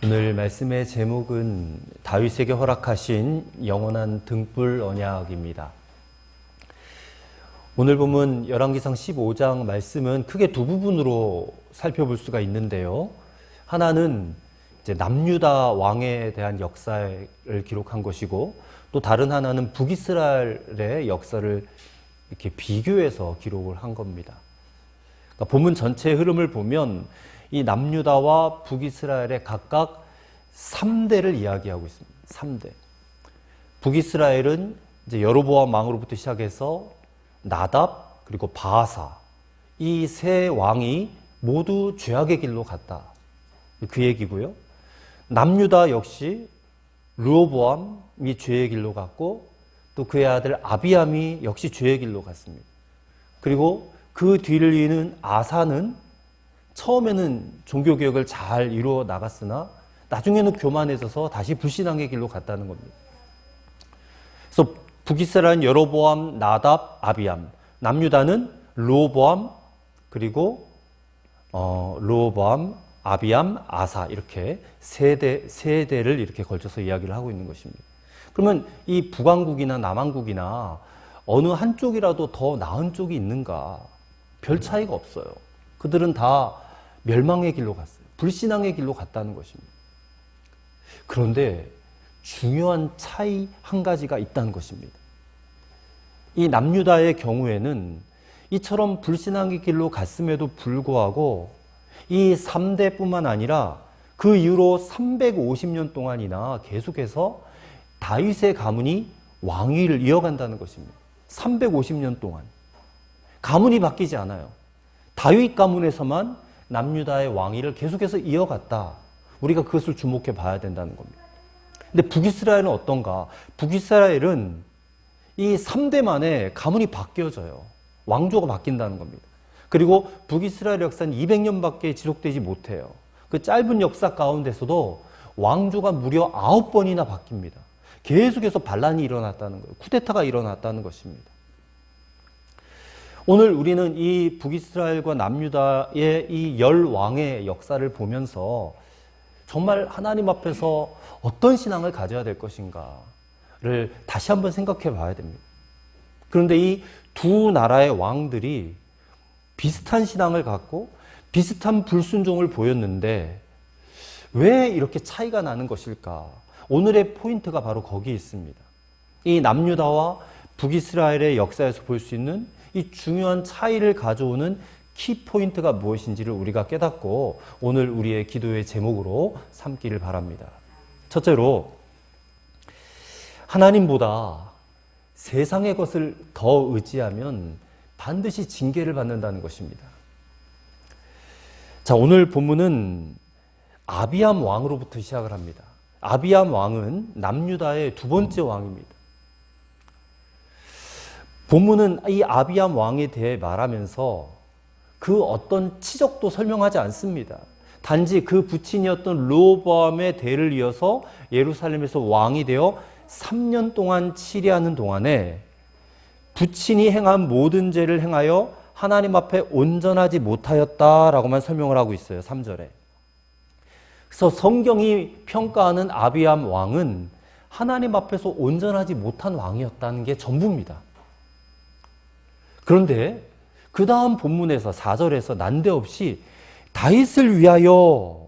오늘 말씀의 제목은 다윗에게 허락하신 영원한 등불 언약입니다. 오늘 보면 열왕기상 15장 말씀은 크게 두 부분으로 살펴볼 수가 있는데요. 하나는 이제 남유다 왕에 대한 역사를 기록한 것이고, 또 다른 하나는 북이스라엘의 역사를 이렇게 비교해서 기록을 한 겁니다. 그러니까 본문 전체의 흐름을 보면 이 남유다와 북이스라엘의 각각 3대를 이야기하고 있습니다. 3대. 북이스라엘은 이제 여로보암 왕으로부터 시작해서 나답 그리고 바아사, 이 세 왕이 모두 죄악의 길로 갔다. 그 얘기고요. 남유다 역시 르호보암이 죄의 길로 갔고, 또 그의 아들 아비암이 역시 죄의 길로 갔습니다. 그리고 그 뒤를 이는 아사는 처음에는 종교개혁을 잘 이루어 나갔으나 나중에는 교만해져서 다시 불신앙의 길로 갔다는 겁니다. 그래서 북이스라엘은 여로보암, 나답, 아비암, 남유다는 르호보암, 그리고 르호보암, 아비암, 아사, 이렇게 세 대를 이렇게 걸쳐서 이야기를 하고 있는 것입니다. 그러면 이 북왕국이나 남왕국이나 어느 한쪽이라도 더 나은 쪽이 있는가? 별 차이가 없어요. 그들은 다 멸망의 길로 갔어요. 불신앙의 길로 갔다는 것입니다. 그런데 중요한 차이 한 가지가 있다는 것입니다. 이 남유다의 경우에는 이처럼 불신앙의 길로 갔음에도 불구하고 이 3대뿐만 아니라 그 이후로 350년 동안이나 계속해서 다윗의 가문이 왕위를 이어간다는 것입니다. 350년 동안. 가문이 바뀌지 않아요. 다윗 가문에서만 남유다의 왕위를 계속해서 이어갔다. 우리가 그것을 주목해 봐야 된다는 겁니다. 근데 북이스라엘은 어떤가? 북이스라엘은 이 3대 만에 가문이 바뀌어져요. 왕조가 바뀐다는 겁니다. 그리고 북이스라엘 역사는 200년밖에 지속되지 못해요. 그 짧은 역사 가운데서도 왕조가 무려 9번이나 바뀝니다. 계속해서 반란이 일어났다는 거예요. 쿠데타가 일어났다는 것입니다. 오늘 우리는 이 북이스라엘과 남유다의 이 10왕의 역사를 보면서 정말 하나님 앞에서 어떤 신앙을 가져야 될 것인가를 다시 한번 생각해 봐야 됩니다. 그런데 이 두 나라의 왕들이 비슷한 신앙을 갖고 비슷한 불순종을 보였는데 왜 이렇게 차이가 나는 것일까? 오늘의 포인트가 바로 거기에 있습니다. 이 남유다와 북이스라엘의 역사에서 볼 수 있는 이 중요한 차이를 가져오는 키포인트가 무엇인지를 우리가 깨닫고 오늘 우리의 기도의 제목으로 삼기를 바랍니다. 첫째로, 하나님보다 세상의 것을 더 의지하면 반드시 징계를 받는다는 것입니다. 자, 오늘 본문은 아비암 왕으로부터 시작을 합니다. 아비암 왕은 남유다의 두 번째 왕입니다. 본문은 이 아비암 왕에 대해 말하면서 그 어떤 치적도 설명하지 않습니다. 단지 그 부친이었던 르호보암의 대를 이어서 예루살렘에서 왕이 되어 3년 동안 치리하는 동안에 부친이 행한 모든 죄를 행하여 하나님 앞에 온전하지 못하였다라고만 설명을 하고 있어요. 3절에. 그래서 성경이 평가하는 아비암 왕은 하나님 앞에서 온전하지 못한 왕이었다는 게 전부입니다. 그런데 그 다음 본문에서 4절에서 난데없이 다윗을 위하여라는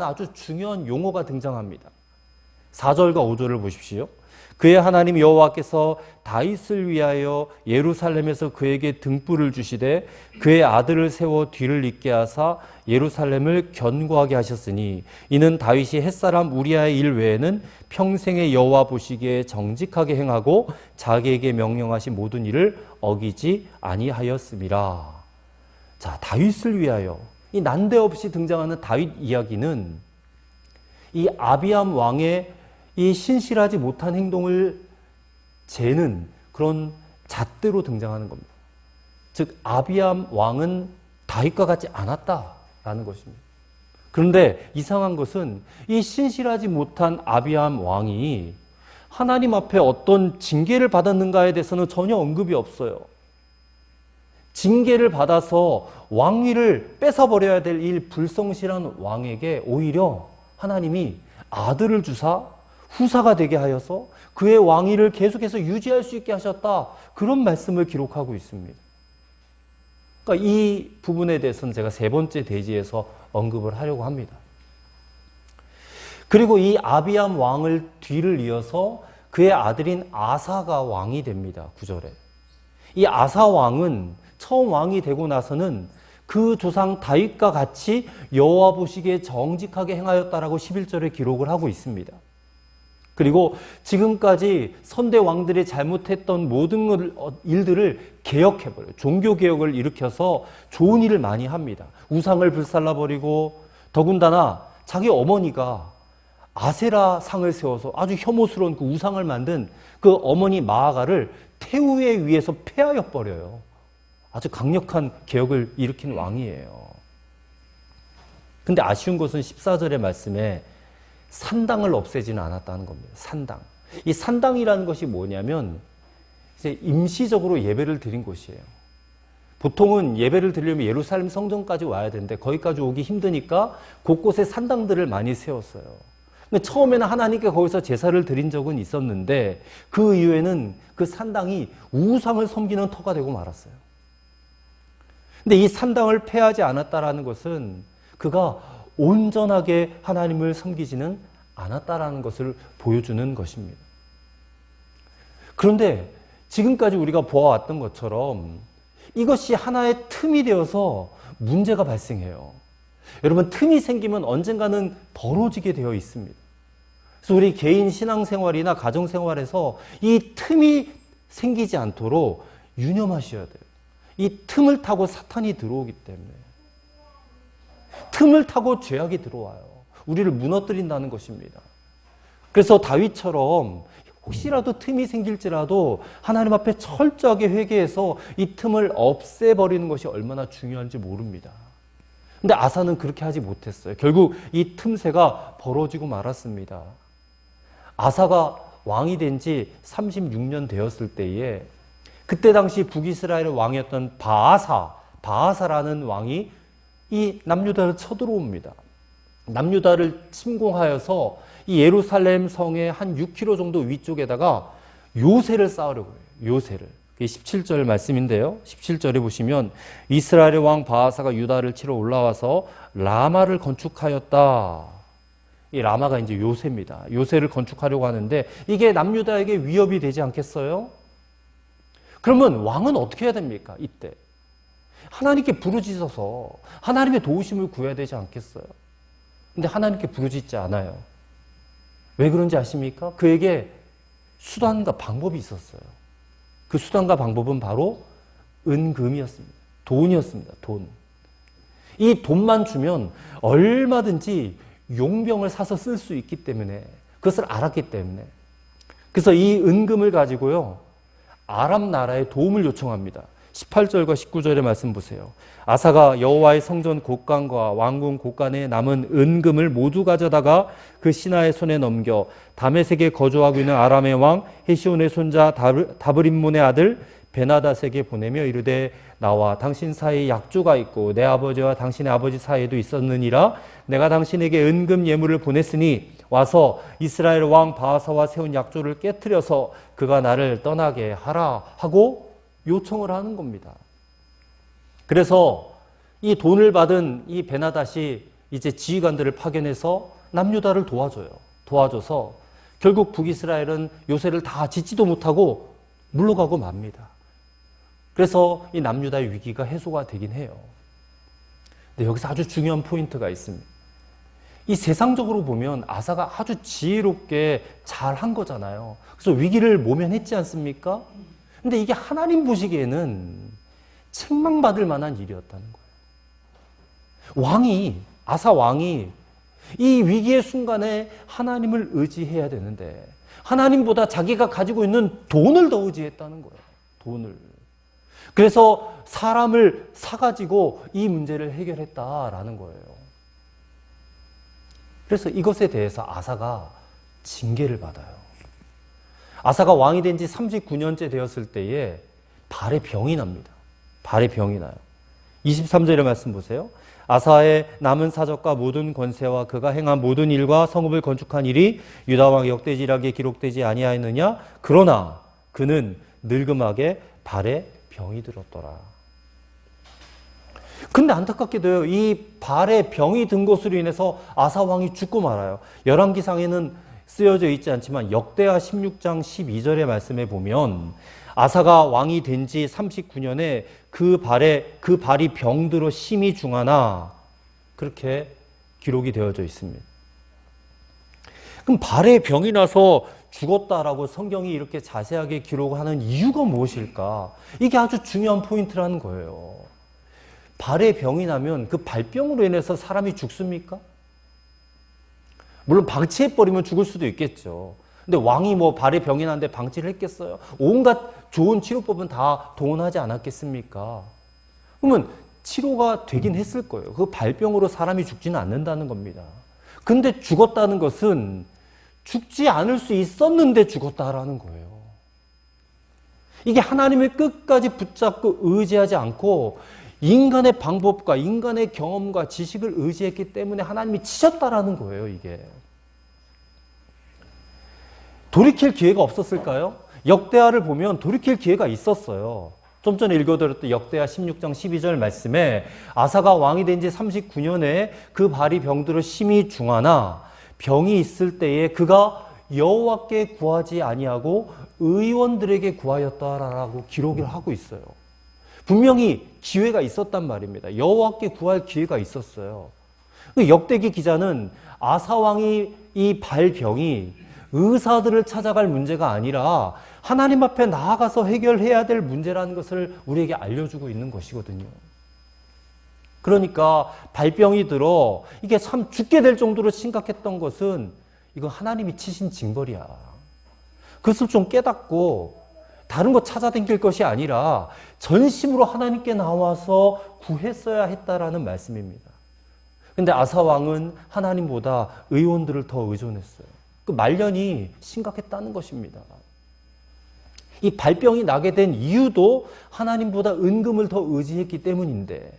아주 중요한 용어가 등장합니다. 4절과 5절을 보십시오. 그의 하나님 여호와께서 다윗을 위하여 예루살렘에서 그에게 등불을 주시되 그의 아들을 세워 뒤를 잇게 하사 예루살렘을 견고하게 하셨으니 이는 다윗이 햇사람 우리아의 일 외에는 평생의 여호와 보시기에 정직하게 행하고 자기에게 명령하신 모든 일을 어기지 아니하였음이라. 자, 다윗을 위하여, 이 난데없이 등장하는 다윗 이야기는 이 아비암 왕의 이 신실하지 못한 행동을 재는 그런 잣대로 등장하는 겁니다. 즉 아비암 왕은 다윗과 같지 않았다라는 것입니다. 그런데 이상한 것은 이 신실하지 못한 아비암 왕이 하나님 앞에 어떤 징계를 받았는가에 대해서는 전혀 언급이 없어요. 징계를 받아서 왕위를 뺏어버려야 될 이 불성실한 왕에게 오히려 하나님이 아들을 주사 후사가 되게 하여서 그의 왕위를 계속해서 유지할 수 있게 하셨다. 그런 말씀을 기록하고 있습니다. 그러니까 이 부분에 대해서는 제가 세 번째 대지에서 언급을 하려고 합니다. 그리고 이 아비암 왕을 뒤를 이어서 그의 아들인 아사가 왕이 됩니다. 9절에. 이 아사 왕은 처음 왕이 되고 나서는 그 조상 다윗과 같이 여호와 보시기에 정직하게 행하였다라고 11절에 기록을 하고 있습니다. 그리고 지금까지 선대 왕들이 잘못했던 모든 일들을 개혁해버려요. 종교개혁을 일으켜서 좋은 일을 많이 합니다. 우상을 불살라버리고 더군다나 자기 어머니가 아세라 상을 세워서 아주 혐오스러운 그 우상을 만든 그 어머니 마아가를 태우에 위에서 폐하여 버려요. 아주 강력한 개혁을 일으킨 왕이에요. 근데 아쉬운 것은 14절의 말씀에 산당을 없애지는 않았다는 겁니다. 산당. 이 산당이라는 것이 뭐냐면 이제 임시적으로 예배를 드린 곳이에요. 보통은 예배를 드리려면 예루살렘 성전까지 와야 되는데 거기까지 오기 힘드니까 곳곳에 산당들을 많이 세웠어요. 근데 처음에는 하나님께 거기서 제사를 드린 적은 있었는데 그 이후에는 그 산당이 우상을 섬기는 터가 되고 말았어요. 근데 이 산당을 폐하지 않았다라는 것은 그가 온전하게 하나님을 섬기지는 않았다라는 것을 보여주는 것입니다. 그런데 지금까지 우리가 보아왔던 것처럼 이것이 하나의 틈이 되어서 문제가 발생해요. 여러분, 틈이 생기면 언젠가는 벌어지게 되어 있습니다. 그래서 우리 개인 신앙생활이나 가정생활에서 이 틈이 생기지 않도록 유념하셔야 돼요. 이 틈을 타고 사탄이 들어오기 때문에. 틈을 타고 죄악이 들어와요. 우리를 무너뜨린다는 것입니다. 그래서 다윗처럼 혹시라도 틈이 생길지라도 하나님 앞에 철저하게 회개해서 이 틈을 없애버리는 것이 얼마나 중요한지 모릅니다. 근데 아사는 그렇게 하지 못했어요. 결국 이 틈새가 벌어지고 말았습니다. 아사가 왕이 된 지 36년 되었을 때에 그때 당시 북이스라엘의 왕이었던 바아사라는 왕이 이 남유다를 쳐들어옵니다. 남유다를 침공하여서 이 예루살렘 성의 한 6km 정도 위쪽에다가 요새를 쌓으려고 해요. 요새를. 그게 17절 말씀인데요. 17절에 보시면 이스라엘의 왕 바아사가 유다를 치러 올라와서 라마를 건축하였다. 이 라마가 이제 요새입니다. 요새를 건축하려고 하는데 이게 남유다에게 위협이 되지 않겠어요? 그러면 왕은 어떻게 해야 됩니까? 이때. 하나님께 부르짖어서 하나님의 도우심을 구해야 되지 않겠어요? 근데 하나님께 부르짖지 않아요. 왜 그런지 아십니까? 그에게 수단과 방법이 있었어요. 그 수단과 방법은 바로 은금이었습니다. 돈이었습니다. 돈. 이 돈만 주면 얼마든지 용병을 사서 쓸 수 있기 때문에, 그것을 알았기 때문에. 그래서 이 은금을 가지고요, 아람 나라에 도움을 요청합니다. 18절과 19절의 말씀 보세요. 아사가 여호와의 성전 곳간과 왕궁 곳간에 남은 은금을 모두 가져다가 그 신하의 손에 넘겨 다메섹에 거주하고 있는 아람의 왕 헤시온의 손자 다브림몬의 아들 베나닷에게 보내며 이르되 나와 당신 사이에 약조가 있고 내 아버지와 당신의 아버지 사이에도 있었느니라. 내가 당신에게 은금 예물을 보냈으니 와서 이스라엘 왕 바아사와 세운 약조를 깨트려서 그가 나를 떠나게 하라 하고 요청을 하는 겁니다. 그래서 이 돈을 받은 이 베나닷이 이제 지휘관들을 파견해서 남유다를 도와줘서 결국 북이스라엘은 요새를 다 짓지도 못하고 물러가고 맙니다. 그래서 이 남유다의 위기가 해소가 되긴 해요. 근데 여기서 아주 중요한 포인트가 있습니다. 이 세상적으로 보면 아사가 아주 지혜롭게 잘 한 거잖아요. 그래서 위기를 모면했지 않습니까? 근데 이게 하나님 보시기에는 책망받을 만한 일이었다는 거예요. 아사 왕이 이 위기의 순간에 하나님을 의지해야 되는데 하나님보다 자기가 가지고 있는 돈을 더 의지했다는 거예요. 돈을. 그래서 사람을 사가지고 이 문제를 해결했다라는 거예요. 그래서 이것에 대해서 아사가 징계를 받아요. 아사가 왕이 된 지 39년째 되었을 때에 발에 병이 납니다. 발에 병이 나요. 23절의 말씀 보세요. 아사의 남은 사적과 모든 권세와 그가 행한 모든 일과 성읍을 건축한 일이 유다왕의 역대지략에 기록되지 아니하였느냐? 그러나 그는 늙음하게 발에 병이 들었더라. 근데 안타깝게도요, 이 발에 병이 든 것으로 인해서 아사 왕이 죽고 말아요. 열왕기상에는 쓰여져 있지 않지만 역대하 16장 12절의 말씀에 보면 아사가 왕이 된 지 39년에 그 발이 병들어 심히 중하나 그렇게 기록이 되어져 있습니다. 그럼 발에 병이 나서 죽었다라고 성경이 이렇게 자세하게 기록하는 이유가 무엇일까? 이게 아주 중요한 포인트라는 거예요. 발에 병이 나면 그 발병으로 인해서 사람이 죽습니까? 물론 방치해버리면 죽을 수도 있겠죠. 근데 왕이 뭐 발에 병이 났는데 방치를 했겠어요? 온갖 좋은 치료법은 다 동원하지 않았겠습니까? 그러면 치료가 되긴 했을 거예요. 그 발병으로 사람이 죽지는 않는다는 겁니다. 근데 죽었다는 것은 죽지 않을 수 있었는데 죽었다라는 거예요. 이게 하나님을 끝까지 붙잡고 의지하지 않고 인간의 방법과 인간의 경험과 지식을 의지했기 때문에 하나님이 치셨다라는 거예요, 이게. 돌이킬 기회가 없었을까요? 역대하를 보면 돌이킬 기회가 있었어요. 좀 전에 읽어드렸던 역대하 16장 12절 말씀에 아사가 왕이 된 지 39년에 그 발이 병들어 심히 중하나 병이 있을 때에 그가 여호와께 구하지 아니하고 의원들에게 구하였다라고 기록을 하고 있어요. 분명히 기회가 있었단 말입니다. 여호와께 구할 기회가 있었어요. 역대기 기자는 아사 왕이 이 발병이 의사들을 찾아갈 문제가 아니라 하나님 앞에 나아가서 해결해야 될 문제라는 것을 우리에게 알려주고 있는 것이거든요. 그러니까 발병이 들어 이게 참 죽게 될 정도로 심각했던 것은 이건 하나님이 치신 징벌이야. 그것을 좀 깨닫고 다른 거 찾아다닐 것이 아니라 전심으로 하나님께 나와서 구했어야 했다라는 말씀입니다. 근데 아사 왕은 하나님보다 의원들을 더 의존했어요. 그 말년이 심각했다는 것입니다. 이 발병이 나게 된 이유도 하나님보다 은금을 더 의지했기 때문인데,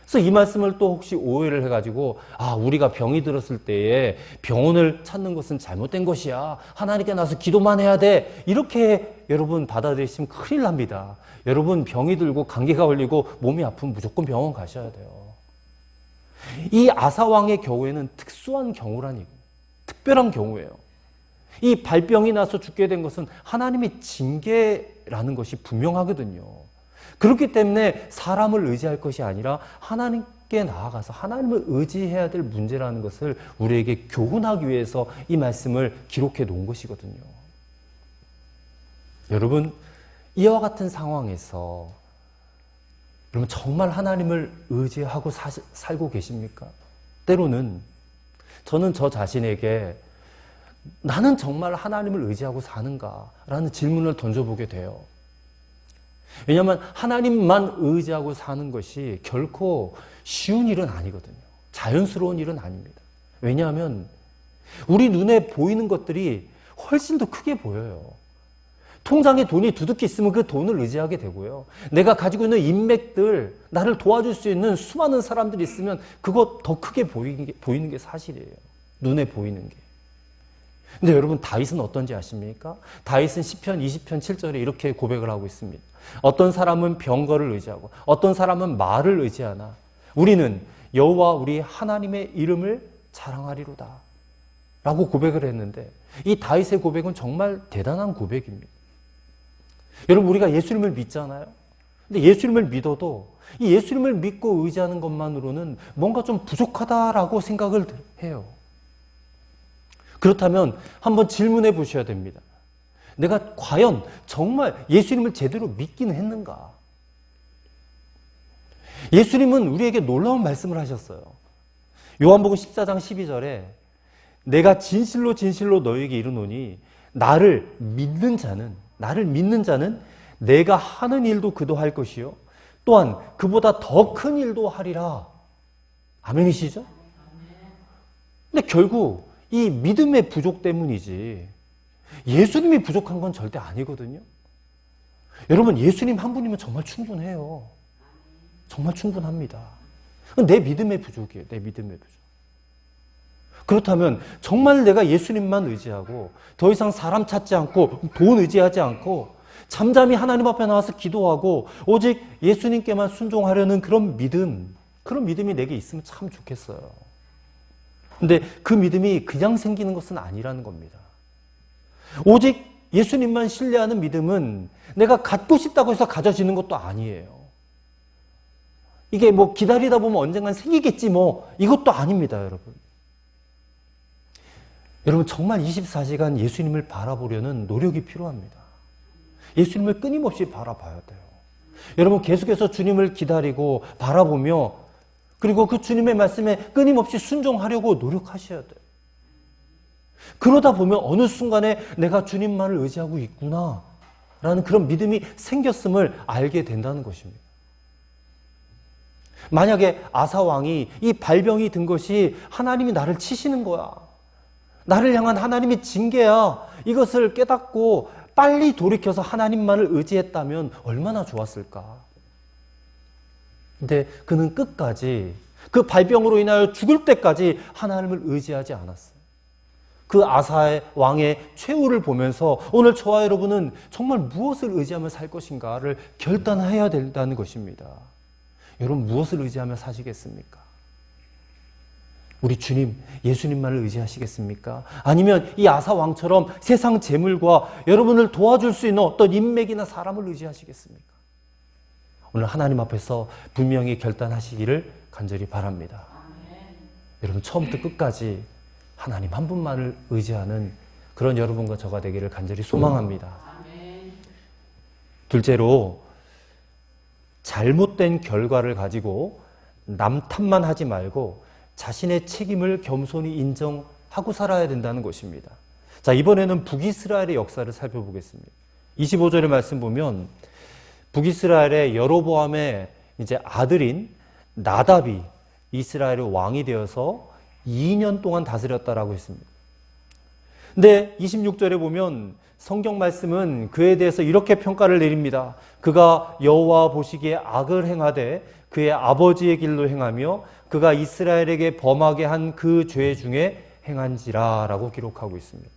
그래서 이 말씀을 또 혹시 오해를 해가지고 우리가 병이 들었을 때에 병원을 찾는 것은 잘못된 것이야, 하나님께 나서 기도만 해야 돼, 이렇게 여러분 받아들이시면 큰일 납니다. 여러분 병이 들고 감기가 걸리고 몸이 아프면 무조건 병원 가셔야 돼요. 이 아사왕의 경우에는 특수한 경우라니, 특별한 경우예요. 이 발병이 나서 죽게 된 것은 하나님의 징계라는 것이 분명하거든요. 그렇기 때문에 사람을 의지할 것이 아니라 하나님께 나아가서 하나님을 의지해야 될 문제라는 것을 우리에게 교훈하기 위해서 이 말씀을 기록해 놓은 것이거든요. 여러분, 이와 같은 상황에서 여러분 정말 하나님을 의지하고 살고 계십니까? 때로는 저는 저 자신에게 나는 정말 하나님을 의지하고 사는가? 라는 질문을 던져보게 돼요. 왜냐하면 하나님만 의지하고 사는 것이 결코 쉬운 일은 아니거든요. 자연스러운 일은 아닙니다. 왜냐하면 우리 눈에 보이는 것들이 훨씬 더 크게 보여요. 통장에 돈이 두둑히 있으면 그 돈을 의지하게 되고요. 내가 가지고 있는 인맥들, 나를 도와줄 수 있는 수많은 사람들이 있으면 그거 더 크게 보이는 게 사실이에요. 눈에 보이는 게. 근데 여러분 다윗은 어떤지 아십니까? 다윗은 시편 20편 7절에 이렇게 고백을 하고 있습니다. 어떤 사람은 병거를 의지하고 어떤 사람은 말을 의지하나 우리는 여호와 우리 하나님의 이름을 자랑하리로다 라고 고백을 했는데, 이 다윗의 고백은 정말 대단한 고백입니다. 여러분 우리가 예수님을 믿잖아요. 근데 예수님을 믿어도 이 예수님을 믿고 의지하는 것만으로는 뭔가 좀 부족하다라고 생각을 해요. 그렇다면 한번 질문해 보셔야 됩니다. 내가 과연 정말 예수님을 제대로 믿기는 했는가? 예수님은 우리에게 놀라운 말씀을 하셨어요. 요한복음 14장 12절에 내가 진실로 진실로 너희에게 이르노니 나를 믿는 자는 내가 하는 일도 그도 할 것이요 또한 그보다 더 큰 일도 하리라. 아멘이시죠? 근데 결국 이 믿음의 부족 때문이지 예수님이 부족한 건 절대 아니거든요. 여러분, 예수님 한 분이면 정말 충분해요. 정말 충분합니다. 내 믿음의 부족이에요. 내 믿음의 부족. 그렇다면 정말 내가 예수님만 의지하고 더 이상 사람 찾지 않고 돈 의지하지 않고 잠잠히 하나님 앞에 나와서 기도하고 오직 예수님께만 순종하려는 그런 믿음이 내게 있으면 참 좋겠어요. 근데 그 믿음이 그냥 생기는 것은 아니라는 겁니다. 오직 예수님만 신뢰하는 믿음은 내가 갖고 싶다고 해서 가져지는 것도 아니에요. 이게 뭐 기다리다 보면 언젠간 생기겠지 뭐 이것도 아닙니다, 여러분. 여러분, 정말 24시간 예수님을 바라보려는 노력이 필요합니다. 예수님을 끊임없이 바라봐야 돼요. 여러분, 계속해서 주님을 기다리고 바라보며 그리고 그 주님의 말씀에 끊임없이 순종하려고 노력하셔야 돼요. 그러다 보면 어느 순간에 내가 주님만을 의지하고 있구나 라는 그런 믿음이 생겼음을 알게 된다는 것입니다. 만약에 아사 왕이 이 발병이 든 것이 하나님이 나를 치시는 거야, 나를 향한 하나님의 징계야, 이것을 깨닫고 빨리 돌이켜서 하나님만을 의지했다면 얼마나 좋았을까. 근데 그는 끝까지 그 발병으로 인하여 죽을 때까지 하나님을 의지하지 않았어요. 그 아사의 왕의 최후를 보면서 오늘 저와 여러분은 정말 무엇을 의지하며 살 것인가를 결단해야 된다는 것입니다. 여러분, 무엇을 의지하며 사시겠습니까? 우리 주님, 예수님만을 의지하시겠습니까? 아니면 이 아사 왕처럼 세상 재물과 여러분을 도와줄 수 있는 어떤 인맥이나 사람을 의지하시겠습니까? 오늘 하나님 앞에서 분명히 결단하시기를 간절히 바랍니다. 여러분, 처음부터 끝까지 하나님 한 분만을 의지하는 그런 여러분과 저가 되기를 간절히 소망합니다. 둘째로, 잘못된 결과를 가지고 남 탓만 하지 말고 자신의 책임을 겸손히 인정하고 살아야 된다는 것입니다. 자, 이번에는 북이스라엘의 역사를 살펴보겠습니다. 25절의 말씀 보면 북이스라엘의 여로보암의 이제 아들인 나답이 이스라엘의 왕이 되어서 2년 동안 다스렸다라고 했습니다. 근데 26절에 보면 성경 말씀은 그에 대해서 이렇게 평가를 내립니다. 그가 여호와 보시기에 악을 행하되 그의 아버지의 길로 행하며 그가 이스라엘에게 범하게 한 그 죄 중에 행한지라 라고 기록하고 있습니다.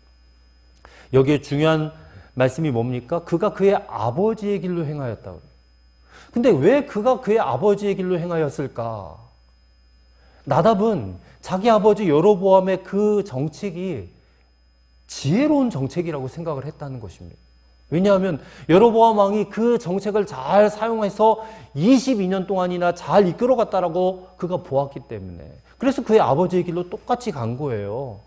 여기에 중요한 말씀이 뭡니까? 그가 그의 아버지의 길로 행하였다고. 근데 왜 그가 그의 아버지의 길로 행하였을까? 나답은 자기 아버지 여로보암의 그 정책이 지혜로운 정책이라고 생각을 했다는 것입니다. 왜냐하면 여로보암 왕이 그 정책을 잘 사용해서 22년 동안이나 잘 이끌어갔다라고 그가 보았기 때문에, 그래서 그의 아버지의 길로 똑같이 간 거예요.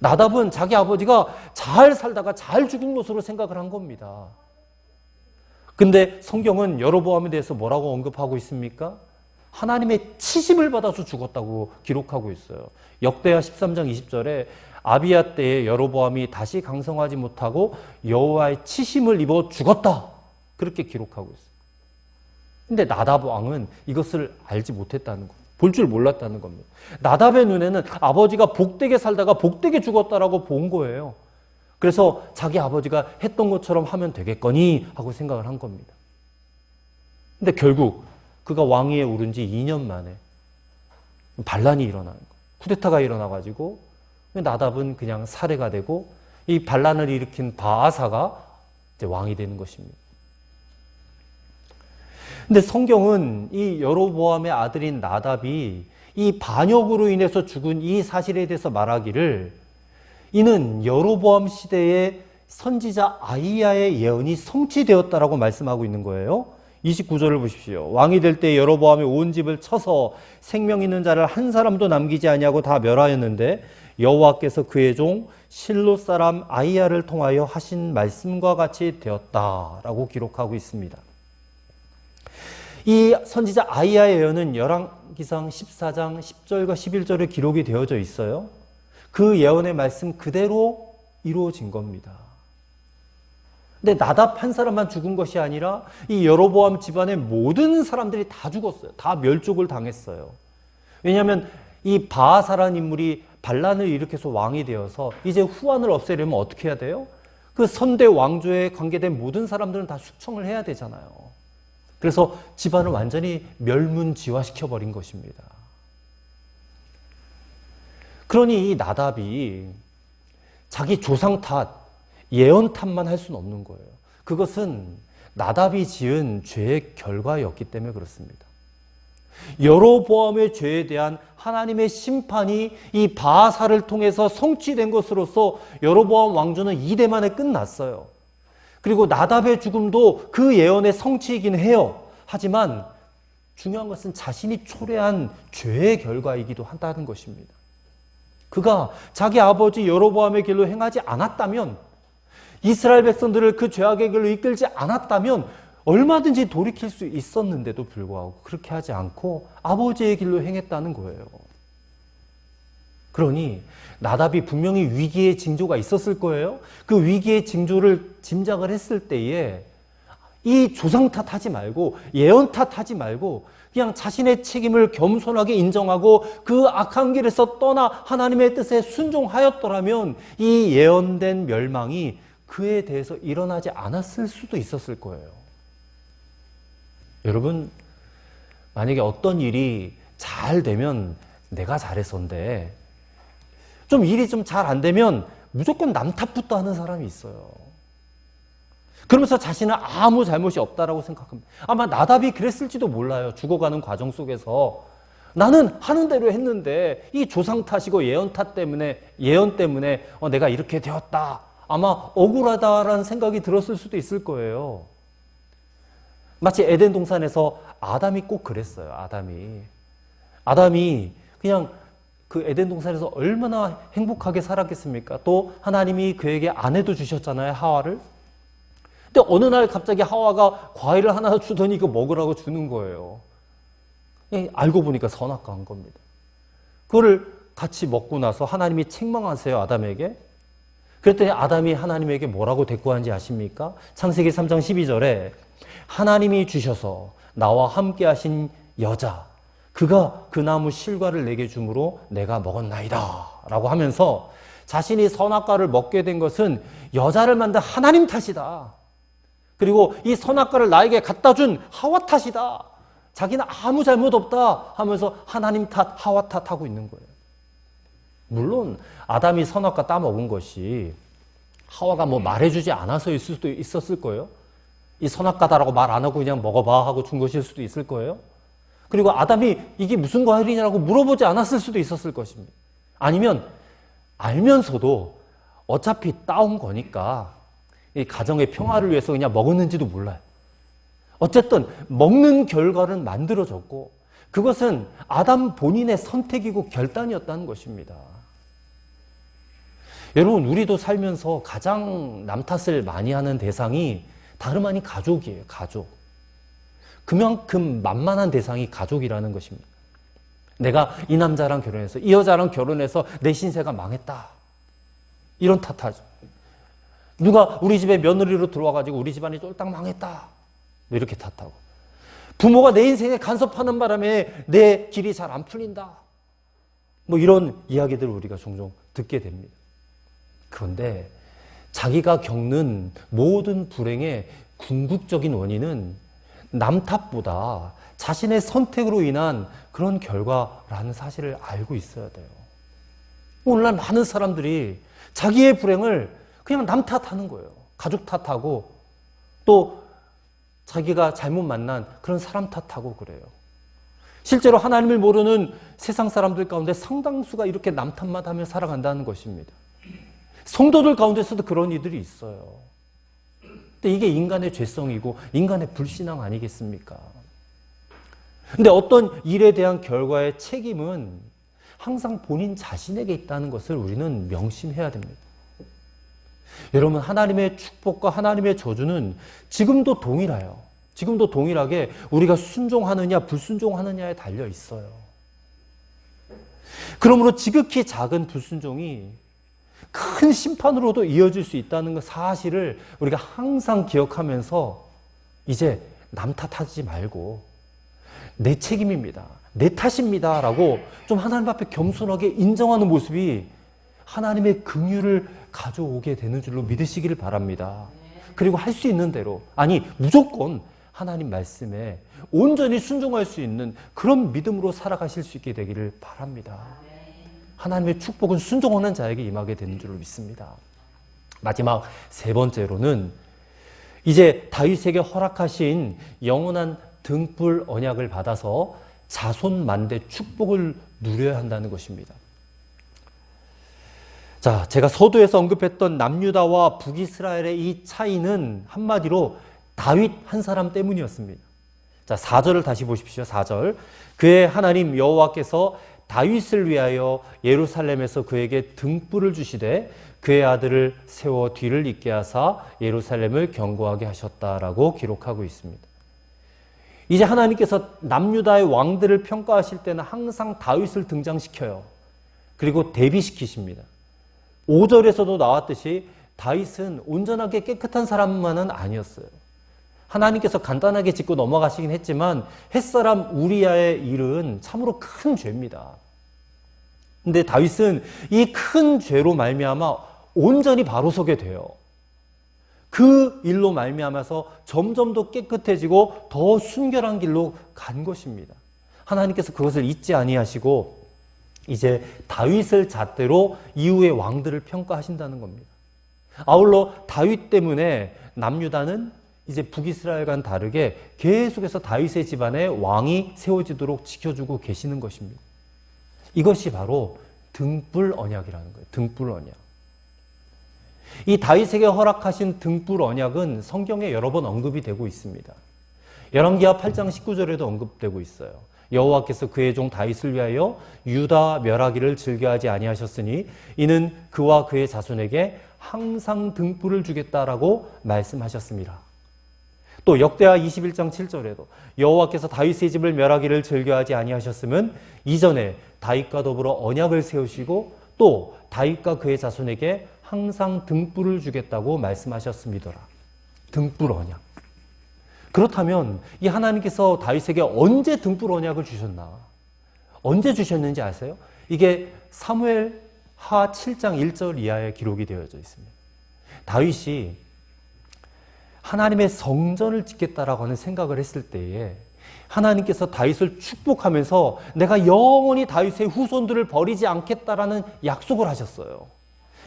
나답은 자기 아버지가 잘 살다가 잘 죽은 것으로 생각을 한 겁니다. 근데 성경은 여로보암에 대해서 뭐라고 언급하고 있습니까? 하나님의 치심을 받아서 죽었다고 기록하고 있어요. 역대하 13장 20절에 아비야 때에 여로보암이 다시 강성하지 못하고 여호와의 치심을 입어 죽었다, 그렇게 기록하고 있어요. 근데 나답 왕은 이것을 알지 못했다는 거예요. 볼 줄 몰랐다는 겁니다. 나답의 눈에는 아버지가 복되게 살다가 복되게 죽었다라고 본 거예요. 그래서 자기 아버지가 했던 것처럼 하면 되겠거니 하고 생각을 한 겁니다. 근데 결국 그가 왕위에 오른 지 2년 만에 반란이 일어나는 거예요. 쿠데타가 일어나가지고 나답은 그냥 살해가 되고 이 반란을 일으킨 바아사가 이제 왕이 되는 것입니다. 근데 성경은 이 여로보암의 아들인 나답이 이 반역으로 인해서 죽은 이 사실에 대해서 말하기를 이는 여로보암 시대의 선지자 아히야의 예언이 성취되었다라고 말씀하고 있는 거예요. 29절을 보십시오. 왕이 될 때 여로보암이 온 집을 쳐서 생명 있는 자를 한 사람도 남기지 아니하고 다 멸하였는데 여호와께서 그의 종 실로 사람 아히야를 통하여 하신 말씀과 같이 되었다라고 기록하고 있습니다. 이 선지자 아히야의 예언은 열왕기상 14장 10절과 11절에 기록이 되어져 있어요. 그 예언의 말씀 그대로 이루어진 겁니다. 근데 나답 한 사람만 죽은 것이 아니라 이 여로보암 집안의 모든 사람들이 다 죽었어요. 다 멸족을 당했어요. 왜냐하면 이 바아사라는 인물이 반란을 일으켜서 왕이 되어서 이제 후환을 없애려면 어떻게 해야 돼요? 그 선대 왕조에 관계된 모든 사람들은 다 숙청을 해야 되잖아요. 그래서 집안을 완전히 멸문지화시켜버린 것입니다. 그러니 이 나답이 자기 조상 탓, 예언 탓만 할 수는 없는 거예요. 그것은 나답이 지은 죄의 결과였기 때문에 그렇습니다. 여로보암의 죄에 대한 하나님의 심판이 이 바하사를 통해서 성취된 것으로서 여로보암 왕조는 이대 만에 끝났어요. 그리고 나답의 죽음도 그 예언의 성취이긴 해요. 하지만 중요한 것은 자신이 초래한 죄의 결과이기도 한다는 것입니다. 그가 자기 아버지 여로보암의 길로 행하지 않았다면, 이스라엘 백성들을 그 죄악의 길로 이끌지 않았다면 얼마든지 돌이킬 수 있었는데도 불구하고 그렇게 하지 않고 아버지의 길로 행했다는 거예요. 그러니 나답이 분명히 위기의 징조가 있었을 거예요. 그 위기의 징조를 짐작을 했을 때에 이 조상 탓하지 말고, 예언 탓하지 말고 그냥 자신의 책임을 겸손하게 인정하고 그 악한 길에서 떠나 하나님의 뜻에 순종하였더라면 이 예언된 멸망이 그에 대해서 일어나지 않았을 수도 있었을 거예요. 여러분, 만약에 어떤 일이 잘 되면 내가 잘했었는데 좀 일이 좀 잘 안 되면 무조건 남 탓부터 하는 사람이 있어요. 그러면서 자신은 아무 잘못이 없다라고 생각합니다. 아마 나답이 그랬을지도 몰라요. 죽어가는 과정 속에서 나는 하는 대로 했는데 이 조상 탓이고 예언 때문에 내가 이렇게 되었다. 아마 억울하다라는 생각이 들었을 수도 있을 거예요. 마치 에덴 동산에서 아담이 꼭 그랬어요. 아담이 그냥 그 에덴 동산에서 얼마나 행복하게 살았겠습니까? 또 하나님이 그에게 아내도 주셨잖아요, 하와를. 근데 어느 날 갑자기 하와가 과일을 하나 주더니 이거 먹으라고 주는 거예요. 알고 보니까 선악과인 겁니다. 그거를 같이 먹고 나서 하나님이 책망하세요, 아담에게. 그랬더니 아담이 하나님에게 뭐라고 대꾸하는지 아십니까? 창세기 3장 12절에 하나님이 주셔서 나와 함께 하신 여자, 그가 그 나무 실과를 내게 주므로 내가 먹었나이다 라고 하면서 자신이 선악과를 먹게 된 것은 여자를 만든 하나님 탓이다. 그리고 이 선악과를 나에게 갖다 준 하와 탓이다. 자기는 아무 잘못 없다 하면서 하나님 탓, 하와 탓하고 있는 거예요. 물론 아담이 선악과 따먹은 것이 하와가 뭐 말해주지 않아서일 수도 있었을 거예요. 이 선악과다라고 말 안 하고 그냥 먹어봐 하고 준 것일 수도 있을 거예요. 그리고 아담이 이게 무슨 과일이냐고 물어보지 않았을 수도 있었을 것입니다. 아니면 알면서도 어차피 따온 거니까 이 가정의 평화를 위해서 그냥 먹었는지도 몰라요. 어쨌든 먹는 결과는 만들어졌고 그것은 아담 본인의 선택이고 결단이었다는 것입니다. 여러분, 우리도 살면서 가장 남 탓을 많이 하는 대상이 다름 아닌 가족이에요. 가족. 그만큼 만만한 대상이 가족이라는 것입니다. 내가 이 남자랑 결혼해서 이 여자랑 결혼해서 내 신세가 망했다. 이런 탓하죠. 누가 우리 집에 며느리로 들어와가지고 우리 집안이 쫄딱 망했다. 이렇게 탓하고. 부모가 내 인생에 간섭하는 바람에 내 길이 잘 안 풀린다. 뭐 이런 이야기들을 우리가 종종 듣게 됩니다. 그런데 자기가 겪는 모든 불행의 궁극적인 원인은 남 탓보다 자신의 선택으로 인한 그런 결과라는 사실을 알고 있어야 돼요. 오늘날 많은 사람들이 자기의 불행을 그냥 남 탓하는 거예요. 가족 탓하고 또 자기가 잘못 만난 그런 사람 탓하고 그래요. 실제로 하나님을 모르는 세상 사람들 가운데 상당수가 이렇게 남 탓만 하며 살아간다는 것입니다. 성도들 가운데서도 그런 이들이 있어요. 근데 이게 인간의 죄성이고 인간의 불신앙 아니겠습니까? 근데 어떤 일에 대한 결과의 책임은 항상 본인 자신에게 있다는 것을 우리는 명심해야 됩니다. 여러분, 하나님의 축복과 하나님의 저주는 지금도 동일해요. 지금도 동일하게 우리가 순종하느냐 불순종하느냐에 달려 있어요. 그러므로 지극히 작은 불순종이 큰 심판으로도 이어질 수 있다는 그 사실을 우리가 항상 기억하면서 이제 남 탓하지 말고 내 책임입니다. 내 탓입니다. 라고 좀 하나님 앞에 겸손하게 인정하는 모습이 하나님의 긍휼을 가져오게 되는 줄로 믿으시기를 바랍니다. 그리고 할 수 있는 대로, 아니 무조건 하나님 말씀에 온전히 순종할 수 있는 그런 믿음으로 살아가실 수 있게 되기를 바랍니다. 하나님의 축복은 순종하는 자에게 임하게 되는 줄로 믿습니다. 마지막 세 번째로는 이제 다윗에게 허락하신 영원한 등불 언약을 받아서 자손 만대 축복을 누려야 한다는 것입니다. 자, 제가 서두에서 언급했던 남유다와 북이스라엘의 이 차이는 한마디로 다윗 한 사람 때문이었습니다. 자, 4절을 다시 보십시오. 4절. 그의 하나님 여호와께서 다윗을 위하여 예루살렘에서 그에게 등불을 주시되 그의 아들을 세워 뒤를 잇게 하사 예루살렘을 견고하게 하셨다라고 기록하고 있습니다. 이제 하나님께서 남유다의 왕들을 평가하실 때는 항상 다윗을 등장시켜요. 그리고 대비시키십니다. 5절에서도 나왔듯이 다윗은 온전하게 깨끗한 사람만은 아니었어요. 하나님께서 간단하게 짚고 넘어가시긴 했지만 햇사람 우리아의 일은 참으로 큰 죄입니다. 근데 다윗은 이 큰 죄로 말미암아 온전히 바로 서게 돼요. 그 일로 말미암아서 점점 더 깨끗해지고 더 순결한 길로 간 것입니다. 하나님께서 그것을 잊지 아니하시고 이제 다윗을 잣대로 이후의 왕들을 평가하신다는 겁니다. 아울러 다윗 때문에 남유다는 이제 북이스라엘과는 다르게 계속해서 다윗의 집안에 왕이 세워지도록 지켜주고 계시는 것입니다. 이것이 바로 등불 언약이라는 거예요. 등불 언약. 이 다윗에게 허락하신 등불 언약은 성경에 여러 번 언급이 되고 있습니다. 열왕기하 8장 19절에도 언급되고 있어요. 여호와께서 그의 종 다윗을 위하여 유다 멸하기를 즐겨하지 아니하셨으니 이는 그와 그의 자손에게 항상 등불을 주겠다라고 말씀하셨습니다. 또 역대하 21장 7절에도 여호와께서 다윗의 집을 멸하기를 즐겨하지 아니하셨으면 이전에 다윗과 더불어 언약을 세우시고 또 다윗과 그의 자손에게 항상 등불을 주겠다고 말씀하셨습니다. 등불 언약. 그렇다면 이 하나님께서 다윗에게 언제 등불 언약을 주셨나? 언제 주셨는지 아세요? 이게 사무엘하 7장 1절 이하에 기록이 되어져 있습니다. 다윗이 하나님의 성전을 짓겠다라고 하는 생각을 했을 때에 하나님께서 다윗을 축복하면서 내가 영원히 다윗의 후손들을 버리지 않겠다라는 약속을 하셨어요.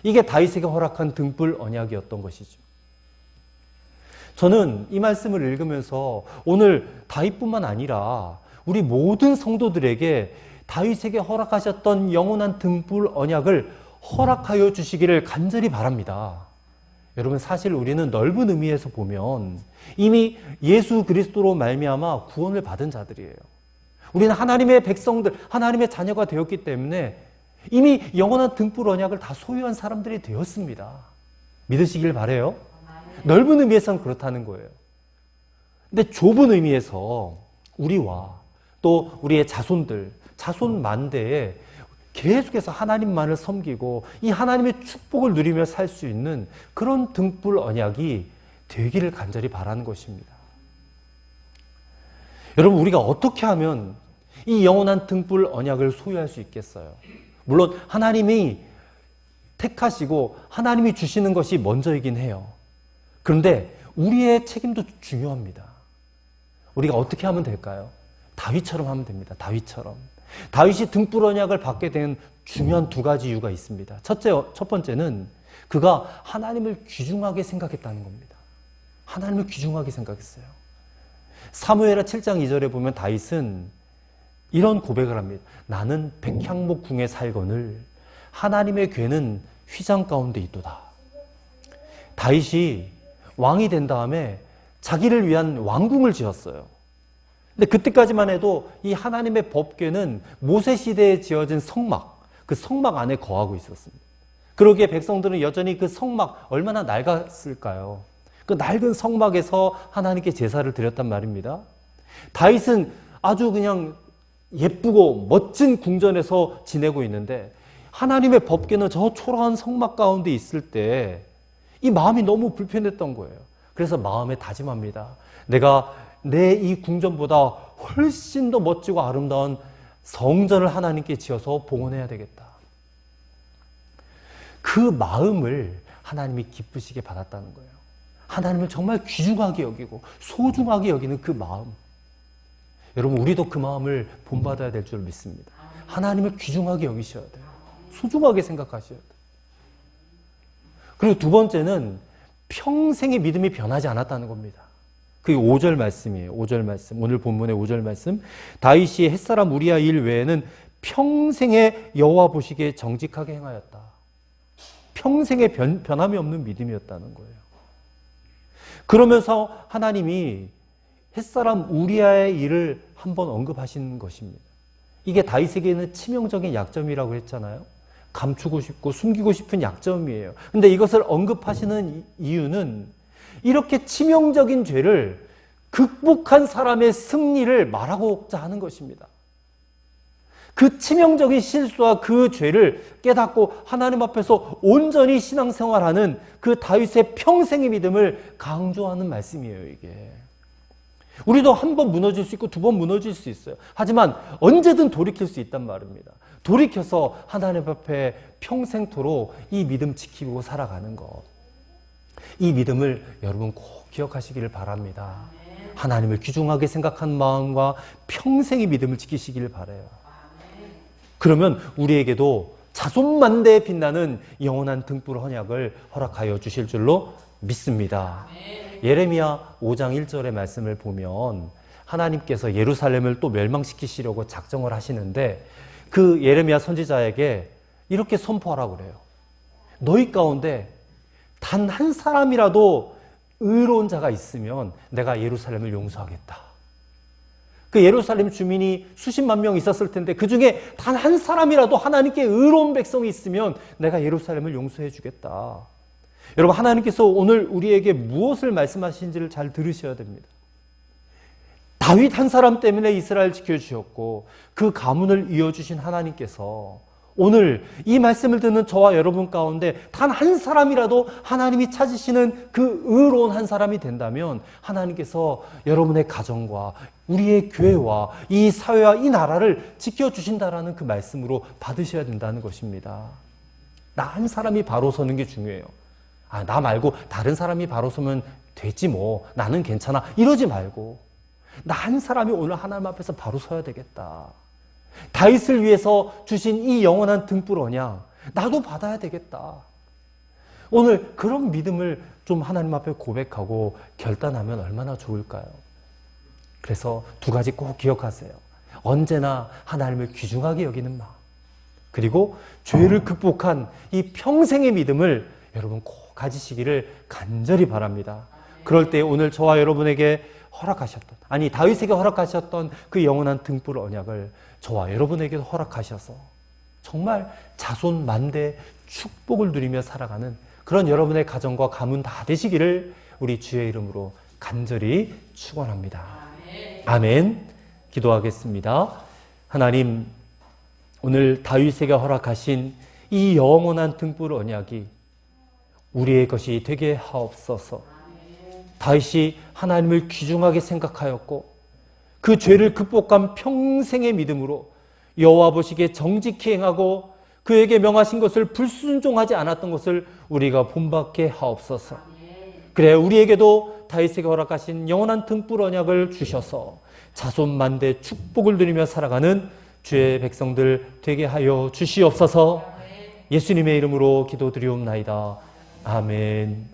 이게 다윗에게 허락한 등불 언약이었던 것이죠. 저는 이 말씀을 읽으면서 오늘 다윗뿐만 아니라 우리 모든 성도들에게 다윗에게 허락하셨던 영원한 등불 언약을 허락하여 주시기를 간절히 바랍니다. 여러분, 사실 우리는 넓은 의미에서 보면 이미 예수 그리스도로 말미암아 구원을 받은 자들이에요. 우리는 하나님의 백성들, 하나님의 자녀가 되었기 때문에 이미 영원한 등불 언약을 다 소유한 사람들이 되었습니다. 믿으시길 바라요. 넓은 의미에서는 그렇다는 거예요. 근데 좁은 의미에서 우리와 또 우리의 자손들, 자손 만대에 계속해서 하나님만을 섬기고 이 하나님의 축복을 누리며 살 수 있는 그런 등불 언약이 되기를 간절히 바라는 것입니다. 여러분, 우리가 어떻게 하면 이 영원한 등불 언약을 소유할 수 있겠어요? 물론 하나님이 택하시고 하나님이 주시는 것이 먼저이긴 해요. 그런데 우리의 책임도 중요합니다. 우리가 어떻게 하면 될까요? 다윗처럼 하면 됩니다. 다윗처럼. 다윗이 등불 언약을 받게 된 중요한 두 가지 이유가 있습니다. 첫 번째는 그가 하나님을 귀중하게 생각했다는 겁니다. 하나님을 귀중하게 생각했어요. 사무엘하 7장 2절에 보면 다윗은 이런 고백을 합니다. 나는 백향목 궁에 살거늘 하나님의 궤는 휘장 가운데 있도다. 다윗이 왕이 된 다음에 자기를 위한 왕궁을 지었어요. 근데 그때까지만 해도 이 하나님의 법궤는 모세 시대에 지어진 성막, 그 성막 안에 거하고 있었습니다. 그러기에 백성들은 여전히 그 성막 얼마나 낡았을까요? 그 낡은 성막에서 하나님께 제사를 드렸단 말입니다. 다윗은 아주 그냥 예쁘고 멋진 궁전에서 지내고 있는데 하나님의 법궤는 저 초라한 성막 가운데 있을 때 이 마음이 너무 불편했던 거예요. 그래서 마음에 다짐합니다. 내가 내 이 궁전보다 훨씬 더 멋지고 아름다운 성전을 하나님께 지어서 봉헌해야 되겠다. 그 마음을 하나님이 기쁘시게 받았다는 거예요. 하나님을 정말 귀중하게 여기고 소중하게 여기는 그 마음. 여러분, 우리도 그 마음을 본받아야 될 줄 믿습니다. 하나님을 귀중하게 여기셔야 돼요. 소중하게 생각하셔야 돼요. 그리고 두 번째는 평생의 믿음이 변하지 않았다는 겁니다. 그게 5절 말씀이에요. 5절 말씀. 오늘 본문의 5절 말씀. 다윗이 햇사람 우리아 일 외에는 평생의 여호와 보시기에 정직하게 행하였다. 평생의 변함이 없는 믿음이었다는 거예요. 그러면서 하나님이 햇사람 우리아의 일을 한번 언급하신 것입니다. 이게 다윗에게는 치명적인 약점이라고 했잖아요. 감추고 싶고 숨기고 싶은 약점이에요. 근데 이것을 언급하시는 이유는 이렇게 치명적인 죄를 극복한 사람의 승리를 말하고자 하는 것입니다. 그 치명적인 실수와 그 죄를 깨닫고 하나님 앞에서 온전히 신앙생활하는 그 다윗의 평생의 믿음을 강조하는 말씀이에요, 이게. 우리도 한 번 무너질 수 있고 두 번 무너질 수 있어요. 하지만 언제든 돌이킬 수 있단 말입니다. 돌이켜서 하나님 앞에 평생토록 이 믿음 지키고 살아가는 것. 이 믿음을 여러분 꼭 기억하시기를 바랍니다. 하나님을 귀중하게 생각하는 마음과 평생의 믿음을 지키시기를 바라요. 그러면 우리에게도 자손만대에 빛나는 영원한 등불 언약을 허락하여 주실 줄로 믿습니다. 예레미야 5장 1절의 말씀을 보면 하나님께서 예루살렘을 또 멸망시키시려고 작정을 하시는데 그 예레미야 선지자에게 이렇게 선포하라고 그래요. 너희 가운데 단 한 사람이라도 의로운 자가 있으면 내가 예루살렘을 용서하겠다. 그 예루살렘 주민이 수십만 명 있었을 텐데 그 중에 단 한 사람이라도 하나님께 의로운 백성이 있으면 내가 예루살렘을 용서해 주겠다. 여러분, 하나님께서 오늘 우리에게 무엇을 말씀하시는지를 잘 들으셔야 됩니다. 다윗 한 사람 때문에 이스라엘 지켜주셨고 그 가문을 이어주신 하나님께서 오늘 이 말씀을 듣는 저와 여러분 가운데 단 한 사람이라도 하나님이 찾으시는 그 의로운 한 사람이 된다면 하나님께서 여러분의 가정과 우리의 교회와 이 사회와 이 나라를 지켜주신다라는 그 말씀으로 받으셔야 된다는 것입니다. 나 한 사람이 바로 서는 게 중요해요. 나 말고 다른 사람이 바로 서면 되지 뭐, 나는 괜찮아, 이러지 말고 나 한 사람이 오늘 하나님 앞에서 바로 서야 되겠다. 다윗을 위해서 주신 이 영원한 등불 언약 나도 받아야 되겠다. 오늘 그런 믿음을 좀 하나님 앞에 고백하고 결단하면 얼마나 좋을까요? 그래서 두 가지 꼭 기억하세요. 언제나 하나님을 귀중하게 여기는 마음, 그리고 죄를 극복한 이 평생의 믿음을 여러분 꼭 가지시기를 간절히 바랍니다. 그럴 때 오늘 저와 여러분에게 허락하셨던, 아니 다윗에게 허락하셨던 그 영원한 등불 언약을 저와 여러분에게도 허락하셔서 정말 자손 만대 축복을 누리며 살아가는 그런 여러분의 가정과 가문 다 되시기를 우리 주의 이름으로 간절히 축원합니다. 아멘. 기도하겠습니다. 하나님, 오늘 다윗에게 허락하신 이 영원한 등불 언약이 우리의 것이 되게 하옵소서. 다윗이 하나님을 귀중하게 생각하였고 그 죄를 극복한 평생의 믿음으로 여호와 보시기에 정직히 행하고 그에게 명하신 것을 불순종하지 않았던 것을 우리가 본받게 하옵소서. 그래, 우리에게도 다윗에게 허락하신 영원한 등불 언약을 주셔서 자손 만대 축복을 누리며 살아가는 주의 백성들 되게 하여 주시옵소서. 예수님의 이름으로 기도드리옵나이다. 아멘.